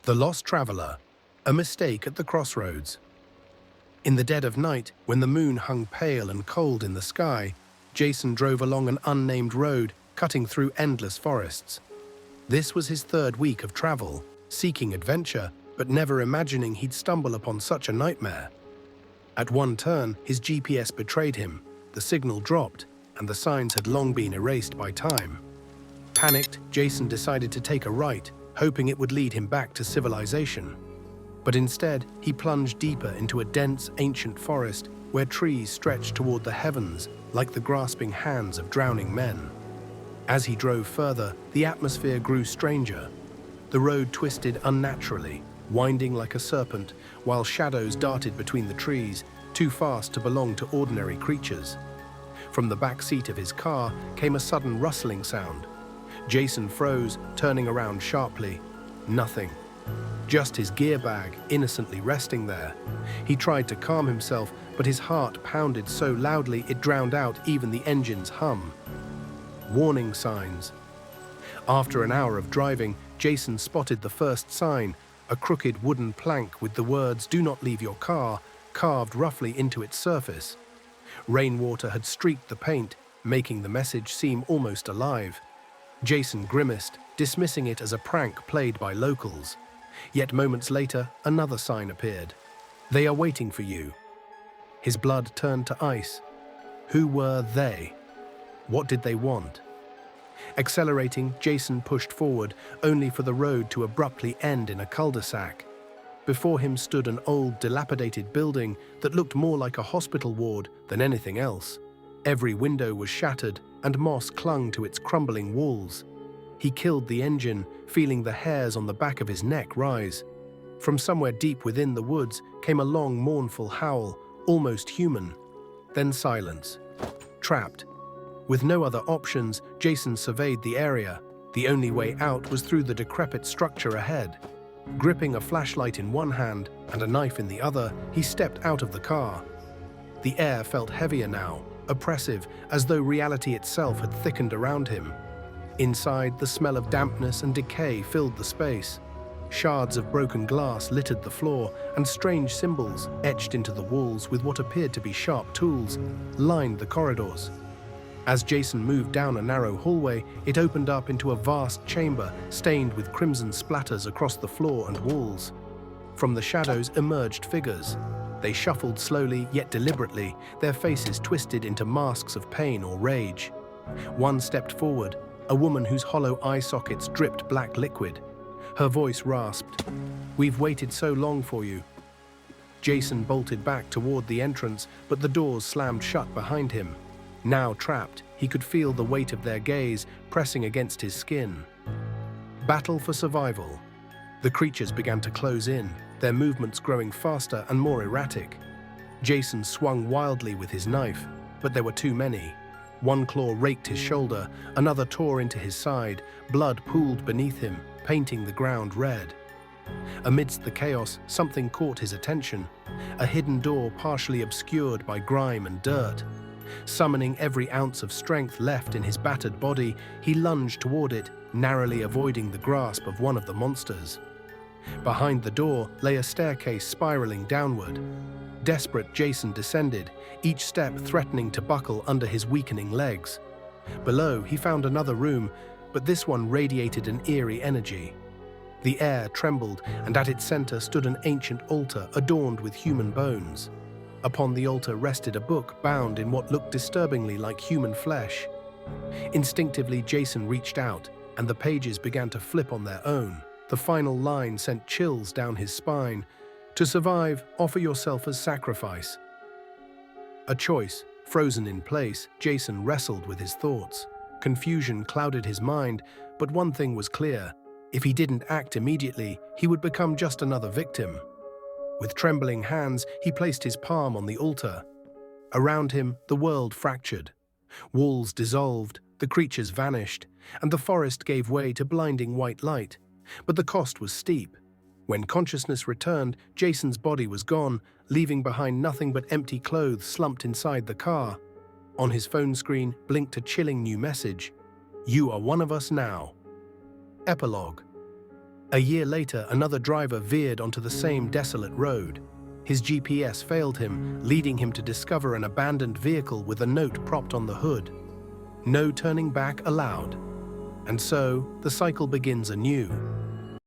The Lost Traveler, a mistake at the crossroads. In the dead of night, when the moon hung pale and cold in the sky, Jason drove along an unnamed road, cutting through endless forests. This was his third week of travel, seeking adventure, but never imagining he'd stumble upon such a nightmare. At one turn, his GPS betrayed him, the signal dropped, and the signs had long been erased by time. Panicked, Jason decided to take a right, hoping it would lead him back to civilization. But instead, he plunged deeper into a dense, ancient forest where trees stretched toward the heavens like the grasping hands of drowning men. As he drove further, the atmosphere grew stranger. The road twisted unnaturally, winding like a serpent, while shadows darted between the trees, too fast to belong to ordinary creatures. From the back seat of his car came a sudden rustling sound. Jason froze, turning around sharply. Nothing. Just his gear bag, innocently resting there. He tried to calm himself, but his heart pounded so loudly it drowned out even the engine's hum. Warning signs. After an hour of driving, Jason spotted the first sign, a crooked wooden plank with the words "Do not leave your car" carved roughly into its surface. Rainwater had streaked the paint, making the message seem almost alive. Jason grimaced, dismissing it as a prank played by locals. Yet moments later, another sign appeared. "They are waiting for you." His blood turned to ice. Who were they? What did they want? Accelerating, Jason pushed forward, only for the road to abruptly end in a cul-de-sac. Before him stood an old, dilapidated building that looked more like a hospital ward than anything else. Every window was shattered, and moss clung to its crumbling walls. He killed the engine, feeling the hairs on the back of his neck rise. From somewhere deep within the woods came a long, mournful howl, almost human. Then silence. Trapped. With no other options, Jason surveyed the area. The only way out was through the decrepit structure ahead. Gripping a flashlight in one hand and a knife in the other, he stepped out of the car. The air felt heavier now, oppressive, as though reality itself had thickened around him. Inside, the smell of dampness and decay filled the space. Shards of broken glass littered the floor, and strange symbols, etched into the walls with what appeared to be sharp tools, lined the corridors. As Jason moved down a narrow hallway, it opened up into a vast chamber stained with crimson splatters across the floor and walls. From the shadows emerged figures. They shuffled slowly yet deliberately, their faces twisted into masks of pain or rage. One stepped forward, a woman whose hollow eye sockets dripped black liquid. Her voice rasped, "We've waited so long for you." Jason bolted back toward the entrance, but the doors slammed shut behind him. Now trapped, he could feel the weight of their gaze pressing against his skin. Battle for survival. The creatures began to close in, their movements growing faster and more erratic. Jason swung wildly with his knife, but there were too many. One claw raked his shoulder, another tore into his side, blood pooled beneath him, painting the ground red. Amidst the chaos, something caught his attention, a hidden door partially obscured by grime and dirt. Summoning every ounce of strength left in his battered body, he lunged toward it, narrowly avoiding the grasp of one of the monsters. Behind the door lay a staircase spiraling downward. Desperate, Jason descended, each step threatening to buckle under his weakening legs. Below, he found another room, but this one radiated an eerie energy. The air trembled, and at its center stood an ancient altar adorned with human bones. Upon the altar rested a book bound in what looked disturbingly like human flesh. Instinctively, Jason reached out, and the pages began to flip on their own. The final line sent chills down his spine. "To survive, offer yourself as sacrifice." A choice. Frozen in place, Jason wrestled with his thoughts. Confusion clouded his mind, but one thing was clear. If he didn't act immediately, he would become just another victim. With trembling hands, he placed his palm on the altar. Around him, the world fractured. Walls dissolved, the creatures vanished, and the forest gave way to blinding white light. But the cost was steep. When consciousness returned, Jason's body was gone, leaving behind nothing but empty clothes slumped inside the car. On his phone screen blinked a chilling new message. "You are one of us now." Epilogue. A year later, another driver veered onto the same desolate road. His GPS failed him, leading him to discover an abandoned vehicle with a note propped on the hood. No turning back allowed. And so, the cycle begins anew.